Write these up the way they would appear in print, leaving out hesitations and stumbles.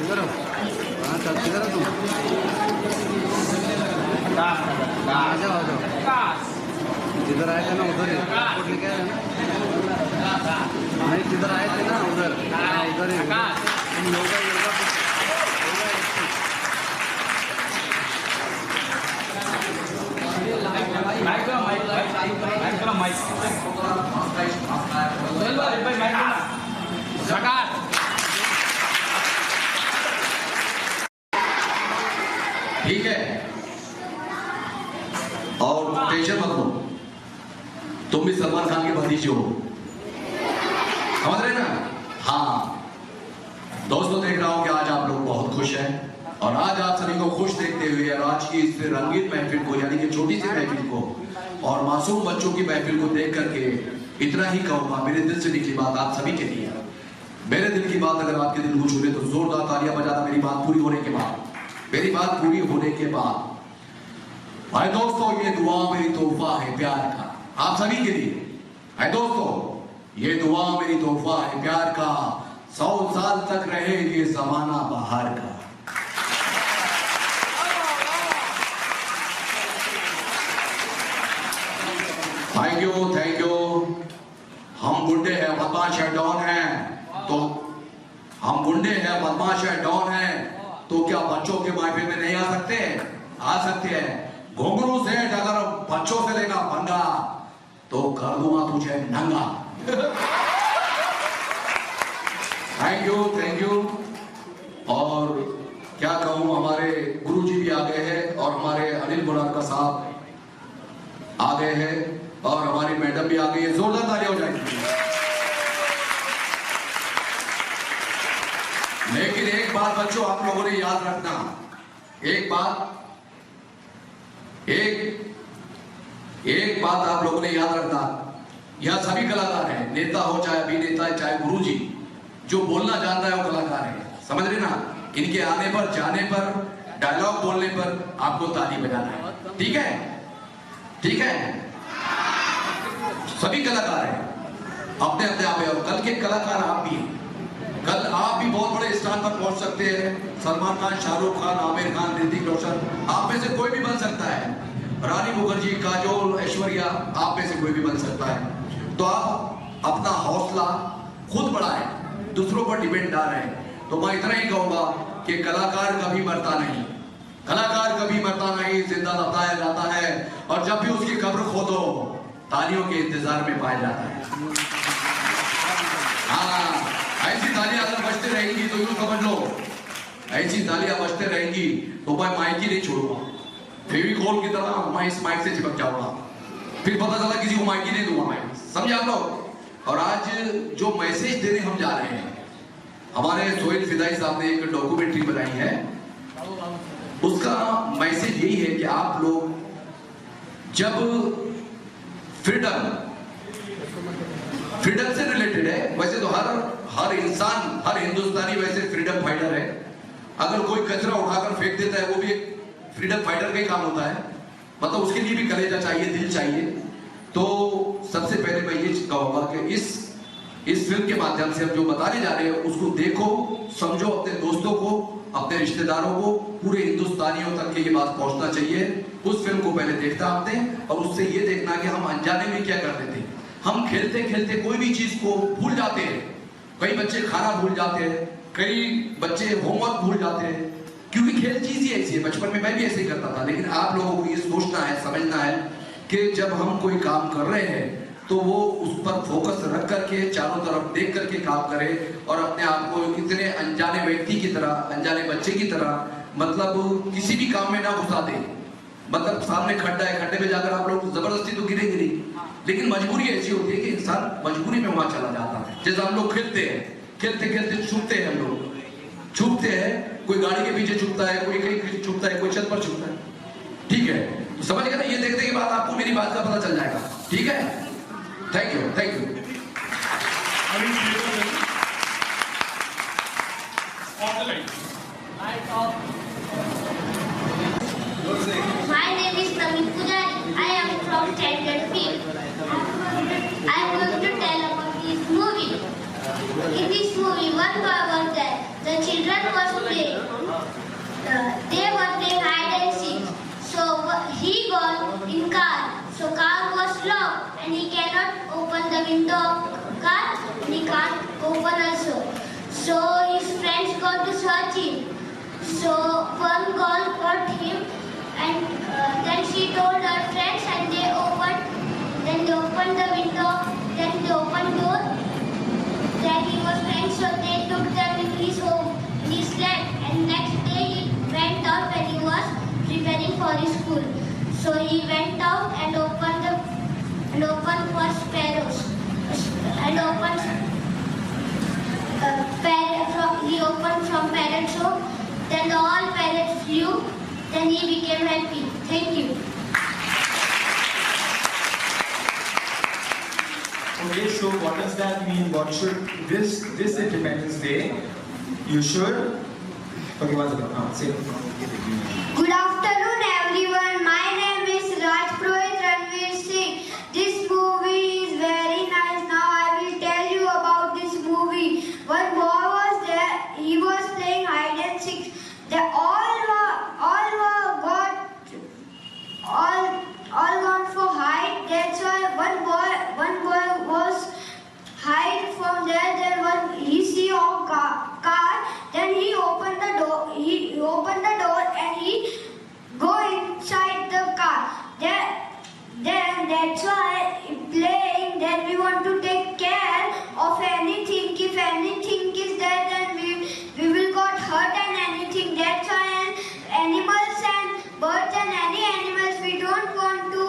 करो, हाँ चलती करो तुम। आ जाओ जिधर आए थे ना उधर ही लेके आए ना, नहीं जिधर आए थे ना उधर, उधर ही योगा योगा ठीक है, और टेंशन मत लो, तुम भी सलमान खान के भतीजे हो, समझ रहे ना? हाँ दोस्तों, देख रहा हूं कि आज आप लोग बहुत खुश हैं और आज आप सभी को खुश देखते हुए और आज की इस रंगीन महफिल को, यानी कि छोटी सी महफिल को और मासूम बच्चों की महफिल को देख करके इतना ही कहूंगा, मेरे दिल से निकली बात आप सभी के लिए। मेरे दिल की बात अगर आपके दिल को छू ले तो जोरदार तालियां बजाना मेरी बात पूरी होने के बाद, मेरी बात पूरी होने के बाद। भाई दोस्तों, ये दुआ मेरी तोहफा है प्यार का, आप सभी के लिए। भाई दोस्तों, ये दुआ मेरी तोहफा है प्यार का, 100 साल तक रहे ये जमाना बाहर का। Thank you, thank you. हम गुंडे हैं, बदमाश है, डॉन है, तो हम गुंडे हैं, बदमाश है, डॉन है, तो क्या बच्चों के महफिल में नहीं आ सकते? आ सकते हैं। घुंघरू से अगर बच्चों से लेना पंगा तो कर दूंगा तुझे नंगा। Thank you, thank you. और क्या कहूं, हमारे गुरुजी भी आ गए हैं और हमारे अनिल मुरारका साहब आ गए हैं और हमारी मैडम भी आ गई है, जोरदार तालियां हो जाएगी। लेकिन एक बात बच्चों आप लोगों ने याद रखना, एक बात आप लोगों ने याद रखना, यह सभी कलाकार हैं, नेता हो चाहे अभिनेता है चाहे गुरुजी, जो बोलना जानता है वो कलाकार है, समझ रहे ना? इनके आने पर जाने पर डायलॉग बोलने पर आपको ताली बजाना है, ठीक है? ठीक है, सभी कलाकार हैं अपने अपने आप, और कल के कलाकार आप भी हैं। कल आप भी बहुत बड़े स्थान पर पहुंच सकते हैं, सलमान खान, शाहरुख खान, आमिर खान, ऋतिक रोशन, आप में से कोई भी बन सकता है, रानी मुखर्जी, काजोल, ऐश्वर्या, आप में से कोई भी बन सकता है। तो आप अपना हौसला खुद बढ़ाएं, दूसरों पर डिपेंड ना रहें। तो मैं इतना ही कहूंगा कि कलाकार कभी मरता नहीं, कलाकार कभी मरता नहीं, जिंदा बताया जाता है, और जब भी उसकी कब्र खोदो तालियों के इंतजार में पाया जाता है। हाँ, ऐसी तालियां अगर बजते रहेंगी तो यूं समझ लो, ऐसी तालियां बजते रहेंगी तो मैं माइक ही नहीं छोड़ूंगा, फेविकोल की तरह मैं इस माइक से चिपक जाऊंगा, फिर पता चला किसी को माइक ही नहीं दूंगा मैं, समझे आप लोग? और आज जो मैसेज देने हम जा रहे हैं, हमारे सोहेल फिदाई साहब ने एक डॉक्यूमेंट्री बनाई है, उसका मैसेज यही है कि आप लोग जब फ्रीडम से रिलेटेड है, वैसे तो हर इंसान, हर हिंदुस्तानी वैसे फ्रीडम फाइटर है, अगर कोई कचरा उठाकर फेंक देता है वो भी एक फ्रीडम फाइटर का ही काम होता है, मतलब उसके लिए भी कलेजा चाहिए, दिल चाहिए। तो सबसे पहले मैं ये कहूंगा कि इस फिल्म के माध्यम से हम जो बताने जा रहे हैं उसको देखो, समझो, अपने दोस्तों को, अपने रिश्तेदारों को, पूरे हिंदुस्तानियों तक के ये बात पहुंचना चाहिए। उस फिल्म को पहले देखना आपने, और उससे ये देखना कि हम अनजाने में क्या करते थे। हम खेलते खेलते कोई भी चीज को भूल जाते हैं, कई बच्चे खाना भूल जाते हैं, कई बच्चे होमवर्क भूल जाते हैं, क्योंकि खेल चीज ही ऐसी है। बचपन में मैं भी ऐसे ही करता था, लेकिन आप लोगों को ये सोचना है, समझना है कि जब हम कोई काम कर रहे हैं तो वो उस पर फोकस रख करके, चारों तरफ देख करके काम करें, और अपने आप को इतने अनजाने व्यक्ति की तरह, अनजाने बच्चे की तरह, मतलब किसी भी काम में ना घुसा दे। मतलब सामने खड्डा है, खड्डे में जाकर आप लोग जबरदस्ती तो गिरेंगे नहीं, लेकिन मजबूरी ऐसी होती है कि इंसान मजबूरी में वहां चला जाता है। जैसे हम लोग खेलते हैं, खेलते खेलते छुपते हैं, हम लोग छुपते हैं, कोई गाड़ी के पीछे छुपता है, कोई कहीं छुपता है, कोई छत पर छुपता है, ठीक है? तो समझ गए ना? ये देखने के बाद आपको मेरी बात का पता चल जाएगा, ठीक है? Thank you, thank you. My name is Naveen Pujari. I am from Standard 5. I am going to tell about this movie. In this movie, one boy was there. The children was playing. they were playing hide and seek. So he got in car. So car was locked and he cannot open the window of car and he can't open also. So his friends got to search him. So one girl got him and then she told her friends and they opened. Then they opened the window. Then they opened door. Then he was friends, so they took them in his home. He slept and next day he went out when he was preparing for his school. So he went out and opened for sparrows and he opened from parrots' home. Then all parrots flew. Then he became happy. Thank you. Okay, so what does that mean? What should this Independence Day? You should. Okay, one second. Say. Good afternoon, everyone. My name is Rajpurohit Ranveer Singh. This movie is very nice. Now I will tell you about this movie. One boy was there. He was playing hide and seek. They all gone for hide. That's why one boy was hide from there. Then when he see a car, then he opened the door. He opened the door and he go inside the car. Then that's why playing. Then we want to take care of anything. If anything is there, then we will got hurt and anything. That's why animals and birds and any animals we don't want to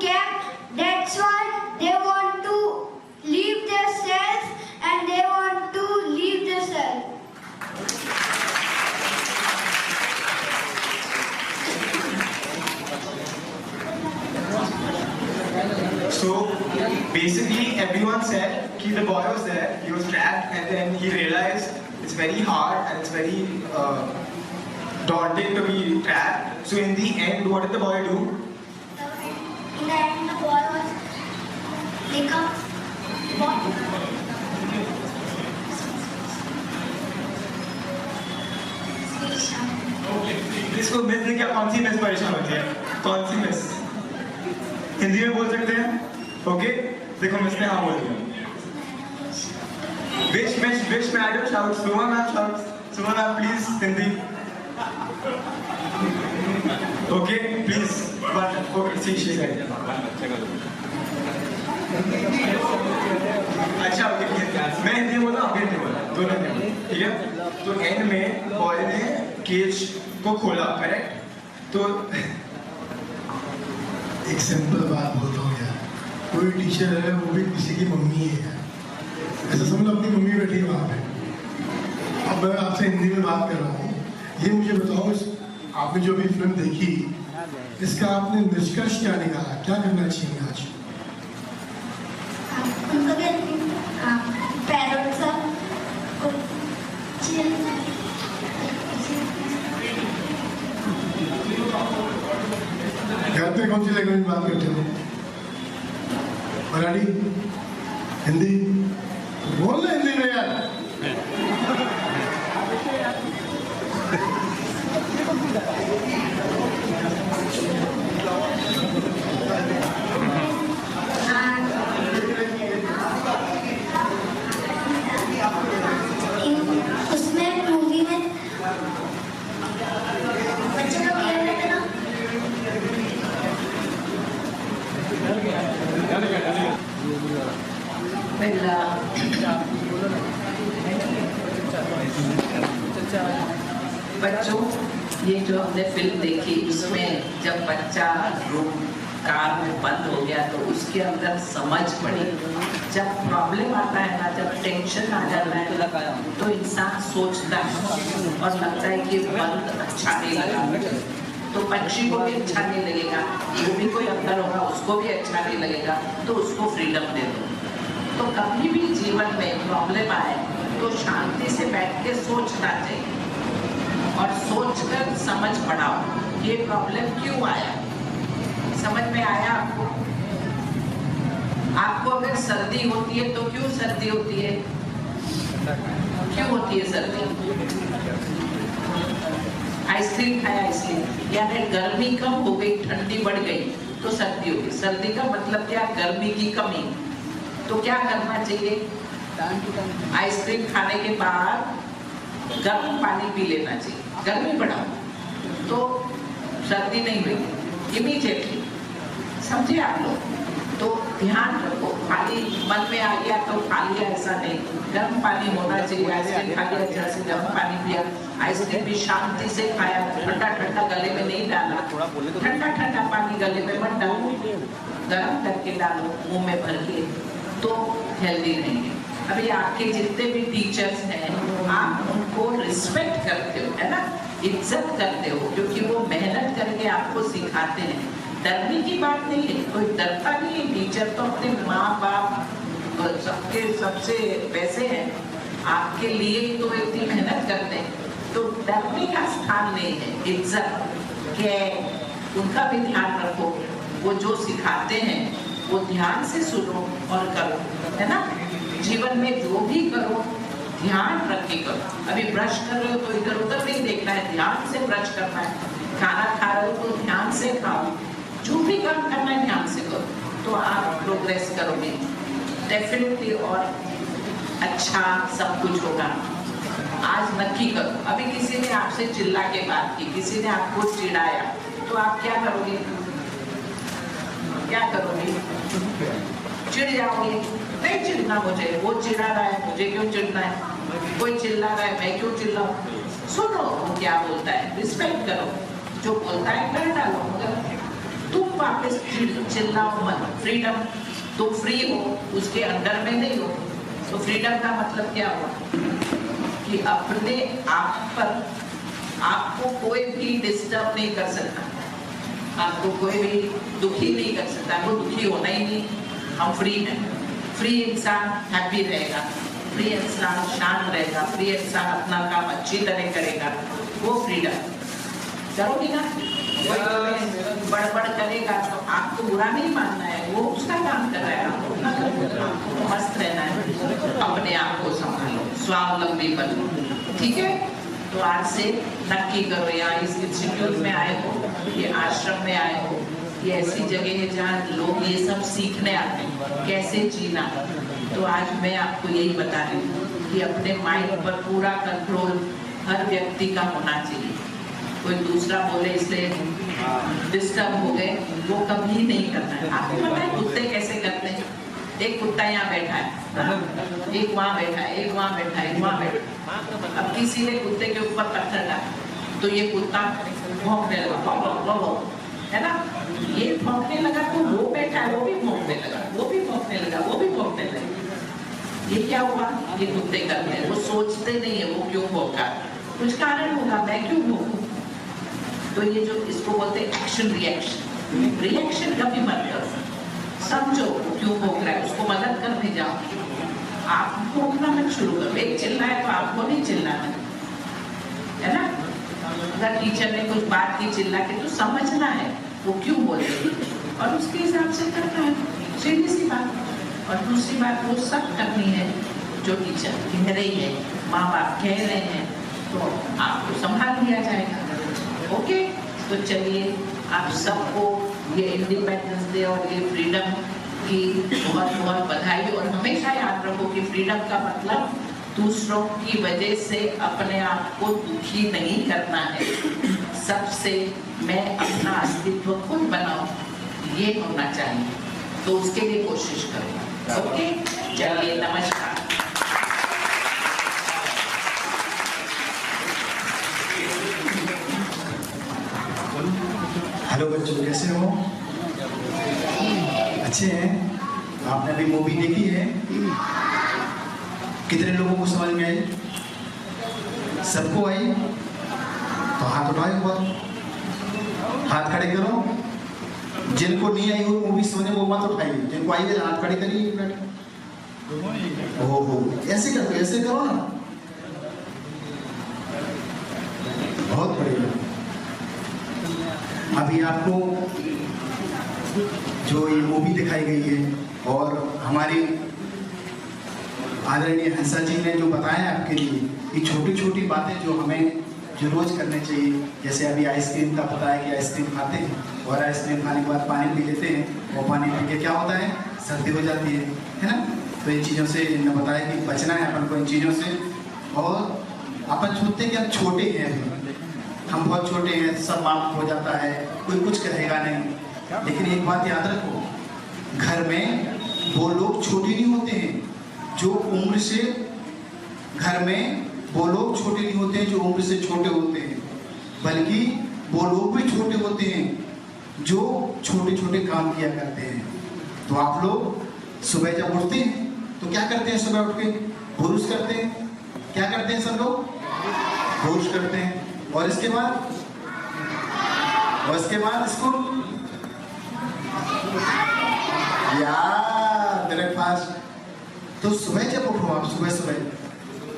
cap. That's why they want to leave their cells and they want to leave the cell. So basically, everyone said that the boy was there, he was trapped, and then he realized it's very hard and it's very daunting to be trapped. So in the end, what did the boy do? In the end, the boy was इसको miss ने क्या कौन सी miss परेशान होती है? कौन सी miss? Hindi में बोल सकते हैं? ओके? देखो मिस ने हाँ बोल दिया. Wish madam shouts. Suma ma'am shouts. Suma ma'am please Hindi. Okay, please. But okay, see she said. अच्छा ओके मैं हिंदी बोला आप हिंदी बोला दोनों हिंदी ठीक है तो एंड में बॉय ने केज को खोला करेक्ट तो एक सिंपल बात बोलता हूँ यार कोई टीचर है वो भी किसी की मम्मी है यार ऐसा समझ लो अपनी मम्मी बैठी है वहाँ पे अब मैं आपसे हिंदी में बात कर रहा हूँ ये मुझे बताओ आपने जो भी फिल्म देखी इसका आपने निष्कर्ष क्या निकाला क्या करना चाहिए आज घर पे कौन सी लैंग्वेज में बात करते हो मराठी हिंदी बोल रहे हिंदी में यार उसमें मूवी में बच्चे लोग खेल रहे थे ना बच्चों ये जो हमने फिल्म देखी उसमें जब बच्चा रूम कार में बंद हो गया तो उसके अंदर समझ पड़ी जब प्रॉब्लम आता है ना जब टेंशन आ जाता है तो इंसान सोचता है और लगता है कि बंद अच्छा नहीं लगा तो पक्षी को भी अच्छा नहीं लगेगा जो भी कोई अंदर होगा उसको भी अच्छा नहीं लगेगा तो उसको फ्रीडम दे दो तो कभी भी जीवन में प्रॉब्लम आए तो शांति से बैठ के सोचना चाहिए और सोचकर समझ पड़ाओ ये प्रॉब्लम क्यों आया समझ में आया आपको अगर सर्दी होती है तो क्यों सर्दी होती है क्यों होती है सर्दी? आइसक्रीम खाया इसलिए, यानी गर्मी कम हो गई, ठंडी बढ़ गई तो सर्दी होगी। सर्दी का मतलब क्या? गर्मी की कमी। तो क्या करना चाहिए? आइसक्रीम खाने के बाद गर्म पानी पी लेना चाहिए, गर्मी बढ़ाओ तो सर्दी नहीं हुई इमीडिएटली। समझे आप लोग? तो ध्यान रखो, खाली मन में आ गया तो खा लिया ऐसा नहीं, गर्म पानी होना चाहिए। आइसक्रीम खा लिया, जैसे गर्म पानी पिया, आइसक्रीम भी शांति से खाया, ठंडा ठंडा गले में नहीं डाला, ठंडा ठंडा पानी गले में मत डालो, गर्म करके डालो मुंह में भर के, तो हेल्दी नहीं है। अभी आपके जितने भी टीचर्स हैं, आप उनको रिस्पेक्ट करते हो, है ना, इज्जत करते हो, क्योंकि वो मेहनत करके आपको सिखाते हैं। डरने की बात नहीं है, कोई डरता नहीं है। टीचर तो अपने माँ बाप और सबके सबसे वैसे हैं, आपके लिए तो इतनी मेहनत करते हैं, तो डरने का स्थान नहीं है। इज्जत के उनका भी ध्यान रखो, वो जो सिखाते हैं वो ध्यान से सुनो और करो, है ना। जीवन में जो भी करो ध्यान रख के करो। अभी ब्रश कर रहे हो तो इधर उधर नहीं देखना है, ध्यान से ब्रश करना है। खाना खा रहे हो तो ध्यान से खाओ, जो भी काम करना है ध्यान से करो, तो आप प्रोग्रेस करोगे डेफिनेटली, और अच्छा सब कुछ होगा। आज नक्की करो। अभी किसी ने आपसे चिल्ला के बात की, किसी ने आपको चिढ़ाया, तो आप क्या करोगे? क्या करोगे? चिढ़ जाओगे? नहीं चिढ़ना मुझे, वो चिढ़ा रहा है, मुझे क्यों चिढ़ना है? कोई चिल्ला रहा है, मैं क्यों चिल्लाऊं? सुनो वो क्या बोलता है, रिस्पेक्ट करो, जो बोलता है कर डालो, मगर तुम वापस चिल्लाओ मत। फ्रीडम, तुम फ्री हो, उसके अंडर में नहीं हो। तो फ्रीडम का मतलब क्या हुआ? कि अपने आप पर आपको कोई भी डिस्टर्ब नहीं कर सकता, आपको कोई भी दुखी नहीं कर सकता। वो दुखी होना ही नहीं, हम फ्री हैं। फ्री इंसान हैप्पी रहेगा, फ्री इंसान शांत रहेगा, फ्री इंसान अपना काम अच्छी तरह करेगा, वो फ्रीडम। करोगी ना? बड़बड़ करेगा तो आपको बुरा नहीं मानना है, वो उसका काम कर रहा है, आपको मस्त रहना है, अपने आप को संभालो, स्वावलंबी बनो, ठीक है। तो आज से नक्की करो, यहाँ इस इंस्टीट्यूट में आए हो, ये आश्रम में आए हो, ये ऐसी जगह है जहाँ लोग ये सब सीखने आते हैं कैसे जीना। तो आज मैं आपको यही बता रही हूँ कि अपने माइंड पर पूरा कंट्रोल हर व्यक्ति का होना चाहिए। कोई दूसरा बोले इससे डिस्टर्ब हो गए, वो कभी नहीं करना है। आपको पता है कुत्ते कैसे करते हैं? एक कुत्ता यहाँ बैठा है, एक वहाँ बैठा है, एक वहाँ बैठा है, एक वहाँ बैठा है। अब किसी ने कुत्ते के ऊपर पत्थर डाला तो ये कुत्ता भौंकने लगा, है ना। ये भौंकने लगा तो वो बैठा है, वो भी भौंकने लगा, वो भी भौंकने लगा, वो भी भौंकने लगा। ये क्या हुआ? ये कुत्ते करते हैं, वो सोचते नहीं है वो क्यों भौंका, कुछ कारण होगा, मैं क्यों भौंकूं। तो ये जो इसको बोलते हैं एक्शन रिएक्शन, रिएक्शन कभी मत करो, समझो क्यों भौंक रहा है, उसको मदद कर भी जाओ। आप भौंकना मत शुरू करो, एक चिल्लाए तो आपको नहीं चिल्लाना, है ना। अगर टीचर ने कुछ बात की चिल्ला के, तो समझना है वो क्यों बोल रही है और उसके हिसाब से करना है, सीधी सी बात। और दूसरी बात वो सब करनी है जो टीचर कह रही है, माँ बाप कह रहे हैं, तो आपको संभाल लिया जाएगा। ओके, तो चलिए आप सबको ये इंडिपेंडेंस डे और ये फ्रीडम की बहुत बहुत बधाई। और हमेशा याद रखो कि फ्रीडम का मतलब दूसरों की वजह से अपने आप को दुखी नहीं करना है, सबसे मैं अपना अस्तित्व खुद बनाऊं, ये होना चाहिए। तो उसके लिए कोशिश करो। ओके, चलिए नमस्कार। हेलो बच्चों, कैसे हो? अच्छे हैं? आपने अभी मूवी देखी है? कितने लोगों को समझ में आई? सबको आई? तो हाथ उठाओ एक बार, हाथ खड़े करो। जिनको नहीं आई वो मूवी समझे वो मत उठाइए, जिनको आई है हाथ खड़े करिए एक मिनट। ओहो, ऐसे करो, ऐसे करो ना, बहुत बढ़िया। अभी आपको जो ये मूवी दिखाई गई है और हमारी आदरणीय हंसा जी ने जो बताया आपके लिए, ये छोटी छोटी बातें जो हमें जो रोज करने चाहिए। जैसे अभी आइसक्रीम का पता है कि आइसक्रीम खाते हैं और आइसक्रीम खाने के बाद पानी पी लेते हैं, और पानी पी के क्या होता है, सर्दी हो जाती है ना। तो इन चीज़ों से इन्होंने बताया कि बचना है अपन को इन चीज़ों से। और अपन सोचते हैं कि हम छोटे हैं, अभी हम बहुत छोटे हैं, सब माफ हो जाता है, कोई कुछ कहेगा नहीं। लेकिन एक बात याद रखो, घर में वो लोग छोटे नहीं होते हैं जो उम्र से, घर में वो लोग छोटे नहीं होते हैं जो उम्र से छोटे होते हैं, बल्कि वो लोग भी छोटे होते हैं जो छोटे छोटे काम किया करते हैं। तो आप लोग सुबह जब उठते हैं तो क्या करते हैं, सुबह उठ के ब्रुश करते हैं, क्या करते हैं सब लोग, ब्रुश करते हैं। और इसके बाद स्कूल या ब्रेकफास्ट। तो सुबह जब उठो आप, सुबह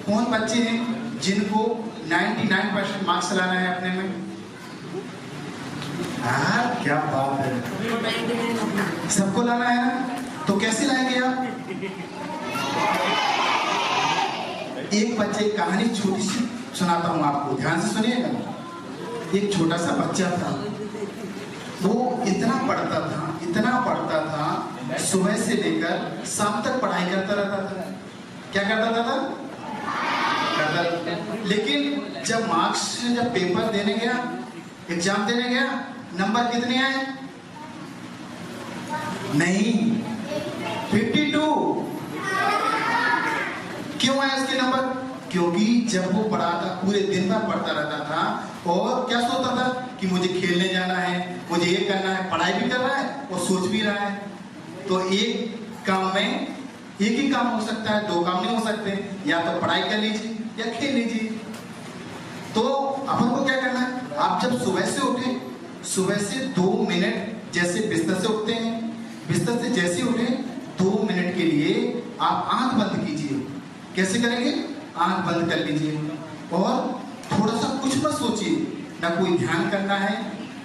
कौन बच्चे हैं जिनको 99% मार्क्स लाना है अपने में? क्या बात है, सबको लाना है ना। तो कैसे लाएंगे आप? एक बच्चे की कहानी छोटी सी सुनाता हूँ आपको, ध्यान से सुनिएगा। एक छोटा सा बच्चा था, वो इतना पढ़ता था, सुबह से लेकर शाम तक पढ़ाई करता रहता था। क्या करता था? लेकिन जब पेपर देने गया, एग्जाम देने गया, नंबर कितने आए? नहीं, 52। क्यों आए इसके नंबर? क्योंकि जब वो पढ़ा था, पूरे दिन भर पढ़ता रहता था और क्या सोचता था कि मुझे खेलने जाना है, मुझे ये करना है, पढ़ाई भी कर रहा है और सोच भी रहा है। तो एक काम में एक ही काम हो सकता है, दो काम नहीं हो सकते, या तो पढ़ाई कर लीजिए या खेल लीजिए। तो अपन को क्या करना है, आप जब सुबह से उठे, सुबह से 2 मिनट, जैसे बिस्तर से उठते हैं, बिस्तर से जैसे उठे 2 मिनट के लिए आप आंख बंद कीजिए। कैसे करेंगे? आंख बंद कर लीजिए और थोड़ा सा कुछ मत सोचिए, ना कोई ध्यान करना है,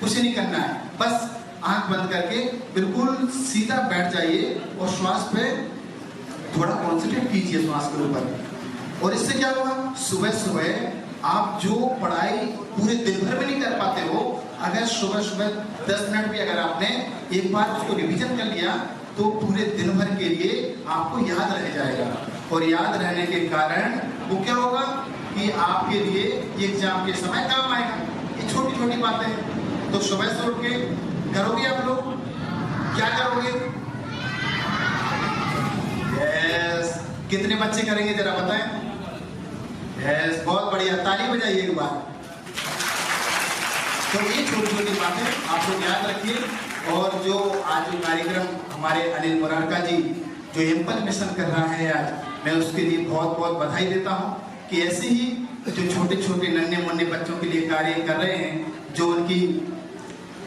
कुछ नहीं करना है, बस आंख बंद करके बिल्कुल सीधा बैठ जाइए और श्वास पे थोड़ा कॉन्सेंट्रेट कीजिए, श्वास के ऊपर। और इससे क्या होगा, सुबह सुबह आप जो पढ़ाई पूरे दिन भर में नहीं कर पाते हो, अगर सुबह सुबह 10 मिनट भी अगर आपने एक बार उसको रिवीजन कर लिया तो पूरे दिन भर के लिए आपको याद रह जाएगा। और याद रहने के कारण वो क्या होगा कि आपके लिए एग्जाम के समय काम आएगा। ये छोटी छोटी बातें हैं। तो सुबह से उठ के करोगे आप लोग, क्या करोगे? यस, कितने बच्चे करेंगे जरा बताएं? यस, बहुत बढ़िया, ताली बजाइए एक बार। तो ये छोटी छोटी बातें आप लोग याद रखिए। और जो आज जो कार्यक्रम हमारे अनिल मुरारका जी जो एम्पल मिशन कर रहा है आज, मैं उसके लिए बहुत बहुत बधाई देता हूँ कि ऐसे ही जो छोटे छोटे नन्हे मुन्ने बच्चों के लिए कार्य कर रहे हैं, जो उनकी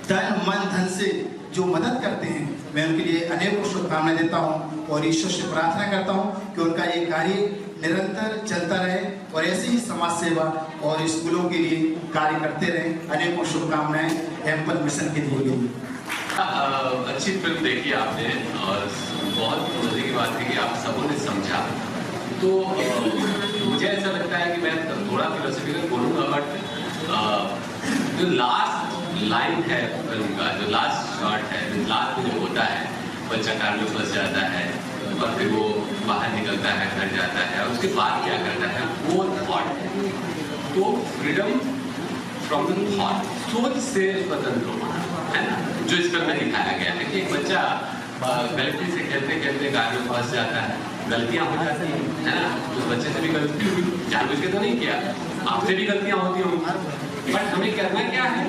तन मन धन से जो मदद करते हैं, मैं उनके लिए अनेकों शुभकामनाएं देता हूँ और ईश्वर से प्रार्थना करता हूँ कि उनका ये कार्य निरंतर चलता रहे और ऐसे ही समाज सेवा और स्कूलों के लिए कार्य करते रहे। अनेकों शुभकामनाएं एम्पल मिशन के लिए। अच्छी फिल्म देखी आपने और बहुत मजे की बात है कि आप सबों ने समझा। तो मुझे ऐसा लगता है कि मैं थोड़ा फिलोसफिकल बोलूँगा, बट जो लास्ट लाइन है फिल्म का, जो लास्ट शॉट है, जो लास्ट में जो होता है, बच्चा कार में फंस जाता है और फिर वो बाहर निकलता है, घर जाता है और उसके बाद क्या करता है, वो थॉट है। तो फ्रीडम फ्रॉम द थॉट, सोच से स्वतंत्र होना है ना, जो इस फिल्म में दिखाया गया है कि एक बच्चा गलती से खेलते खेलते कार में फंस जाता है, गलतियां हो जाती हैं, है ना। उस बच्चे से भी गलती हुई, जानबूझ के तो नहीं किया, आपसे भी गलतियां होती होंगी, बट हमें करना क्या है,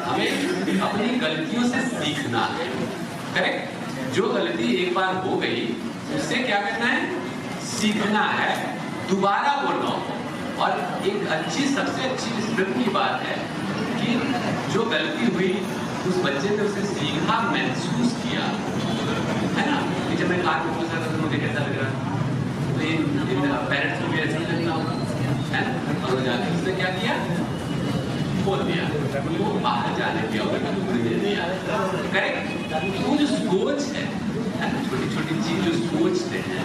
हमें अपनी गलतियों से सीखना है। करेक्ट? जो गलती एक बार हो गई उससे क्या करना है, सीखना है, दोबारा बोलो। और एक अच्छी, सबसे अच्छी इस फिल्म की बात है कि जो गलती हुई उस बच्चे ने उसे सीखा, महसूस किया, है ना। कि जब मैं कार में फंसा था तो मुझे कैसा लग रहा, तो इन पेरेंट्स को भी ऐसा ही लगता होगा, है ना। और जाके उसने क्या किया, खोल दिया, वो बाहर जाने दिया, उन्हें दिया। करेक्ट? वो जो सोच है, छोटी छोटी चीज जो सोचते हैं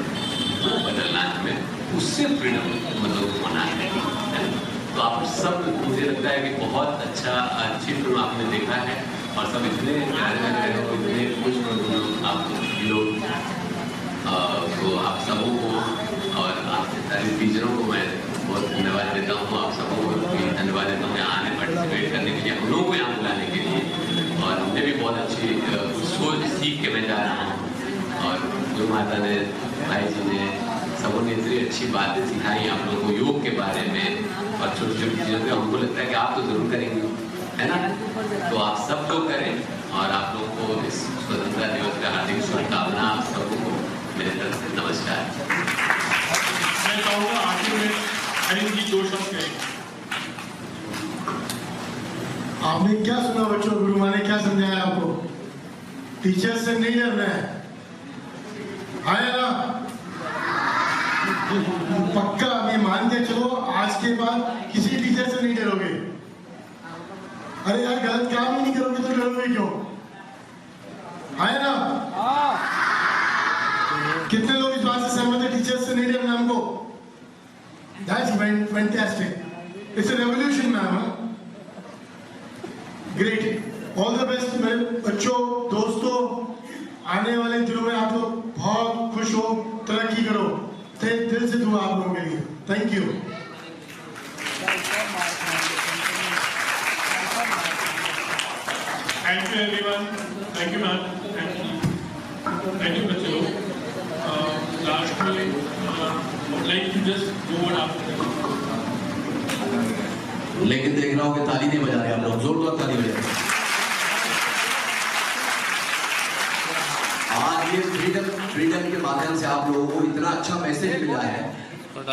वो बदलना है हमें, उससे फ्रीडम मतलब होना है। तो आप सब, मुझे लगता है कि बहुत अच्छी फिल्म आपने देखा है और सब इतने प्यारे लग रहे हो, इतने खुश आप लोग, तो आप सबों को और आपके सारे टीचरों को मैं बहुत धन्यवाद देता हूँ। आप सबों को भी धन्यवाद देता हूँ यहाँ आने पार्टिसिपेट करने के लिए, हम लोगों को यहाँ बुलाने के लिए, और हमने भी बहुत अच्छी सोच सीख के मैं जा रहा हूँ। और जो माता ने, भाई जी ने, सबों ने इतनी अच्छी बातें सिखाई आप लोगों को योग के बारे में और छोटी छोटी चीज़ों पे, हमको लगता है कि आप तो ज़रूर करेंगे, है ना? तो आप सब लोग करें और आप लोगों को इस स्वतंत्रता दिवस का हार्दिक शुभकामना। आप सबों को मेरे तरफ से नमस्कार। मैं चाहूँगा आखिर में अनिल जी 2 शब्द कहेंगे। आपने क्या सुना बच्चों? गुरु माँ ने क्या समझाया आपको? टीचर से नहीं डरना है, आया ना? पक्का ये मान के चलो, आज के बाद किसी टीचर से नहीं डरोगे। अरे यार गलत काम ही नहीं करोगे तो डरोगे क्यों? आया ना? कितने लोग इस बात से सहमत है टीचर से नहीं डरना हमको? That's fantastic. It's a revolution, ma'am. Great. All the best मेरे बच्चों, दोस्तों, आने वाले दिनों में आप लोग बहुत खुश हो, तरक्की करो। दिल से दुआ आप लोगों के लिए। Thank you. Thank you everyone. Thank you ma'am. Thank you बच्चे लोग। लास्ट में would like to just go on after. लेकिन देख रहा हूँ कि ताली नहीं बजा रहे आप लोग, जोरदार ताली बजा रहे। आज ये फ्रीडम के माध्यम से आप लोगों को इतना अच्छा मैसेज मिला है।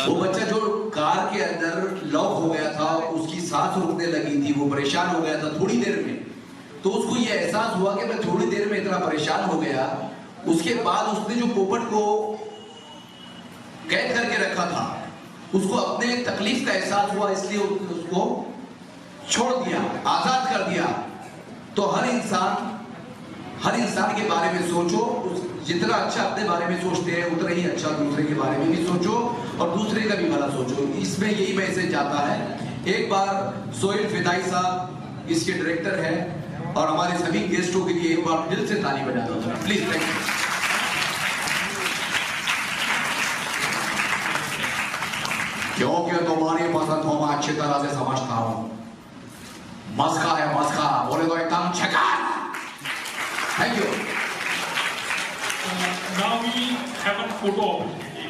वो बच्चा जो कार के अंदर लॉक हो गया था, उसकी सांस रुकने लगी थी, वो परेशान हो गया था थोड़ी देर में, तो उसको ये एहसास हुआ कि मैं थोड़ी देर में इतना परेशान हो गया। उसके बाद उसने जो पोपट को कैद करके रखा था, उसको अपने तकलीफ का एहसास हुआ, इसलिए उसको छोड़ दिया, आजाद कर दिया। तो हर इंसान के बारे में सोचो, जितना अच्छा अपने बारे में सोचते हैं उतना ही अच्छा दूसरे के बारे में भी सोचो और दूसरे का भी भला सोचो। इसमें यही मैसेज आता है। एक बार सोहेल फिदाई साहब इसके डायरेक्टर हैं और हमारे सभी गेस्टों के लिए एक बार दिल से ताली बजा दो प्लीज। Thank you. क्योंकि तुम्हारी पसंद को मैं अच्छी तरह से समझता हूं। मस्का है मस्का, बोले तो एकदम झकास। Thank you. Now we have a photo opportunity.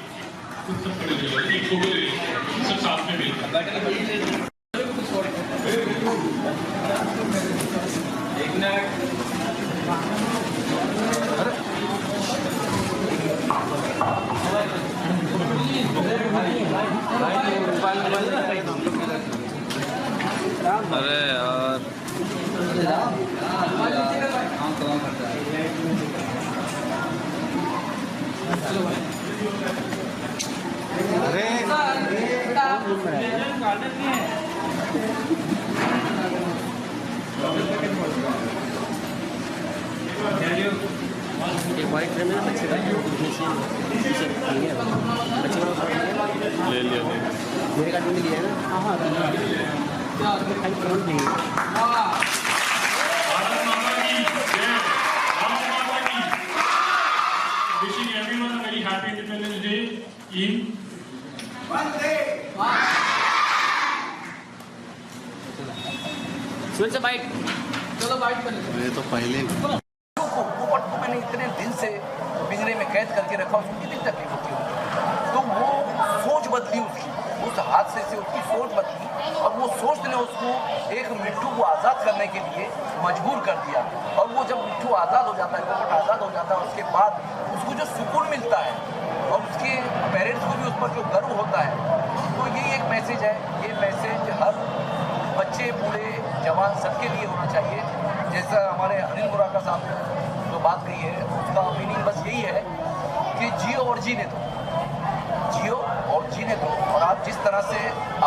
एक फोटो ले लीजिए, सब साथ में मिलकर। अरे यार एक वाइट फ्रेम है बच्चे का, ले लिया मेरे का नहीं लिया ना। हाँ खाली फ्रंट नहीं Wishing everyone a very happy Independence Day in सुन से बाइट, चलो बाइट कर ले। ये तो पहले पोपट को मैंने इतने दिन से पिंजरे में कैद करके रखा, उसको कितनी तकलीफ होती है। तो वो सोच बदली उसकी, उस हादसे से उसकी सोच बदली और वो सोच ने उसको एक मिट्टू को आज़ाद करने के लिए मजबूर कर दिया। और वो जब मिट्टू आज़ाद हो जाता है, पोपट आज़ाद हो जाता है, उसके बाद उसको जो सुकून मिलता है और उसके पेरेंट्स को भी उस पर जो गर्व होता है, तो ये एक मैसेज है। ये मैसेज हर बच्चे, बूढ़े, जवान सबके लिए होना चाहिए। जैसा हमारे अनिल मुराका साहब ने जो बात कही है, उसका मीनिंग बस यही है कि जियो और जीने दो, जियो और जीने दो। और आप जिस तरह से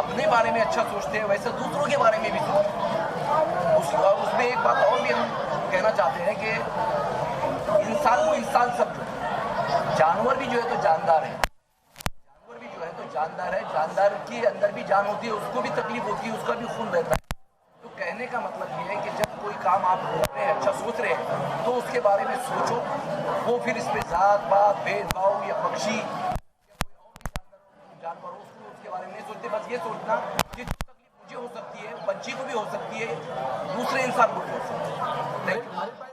अपने बारे में अच्छा सोचते हैं, वैसे दूसरों के बारे में भी सोचें। उसमें एक बात और भी हम कहना चाहते हैं कि इंसान को इंसान समझो, जानवर भी जो है तो जानदार है। जानदार है, जानदार के अंदर भी जान होती है, उसको भी तकलीफ होती है, उसका भी खून रहता है। तो कहने का मतलब ये है कि जब कोई काम आप कर रहे हैं, अच्छा सोच रहे हैं, तो उसके बारे में सोचो। वो फिर इस पे जात पात भेदभाव या पक्षी या कोई और जानवर हो, उसके बारे में नहीं सोचते। बस ये सोचना कि जो तकलीफ मुझे हो सकती है, बच्ची को भी हो सकती है, दूसरे इंसान को भी हो सकती है।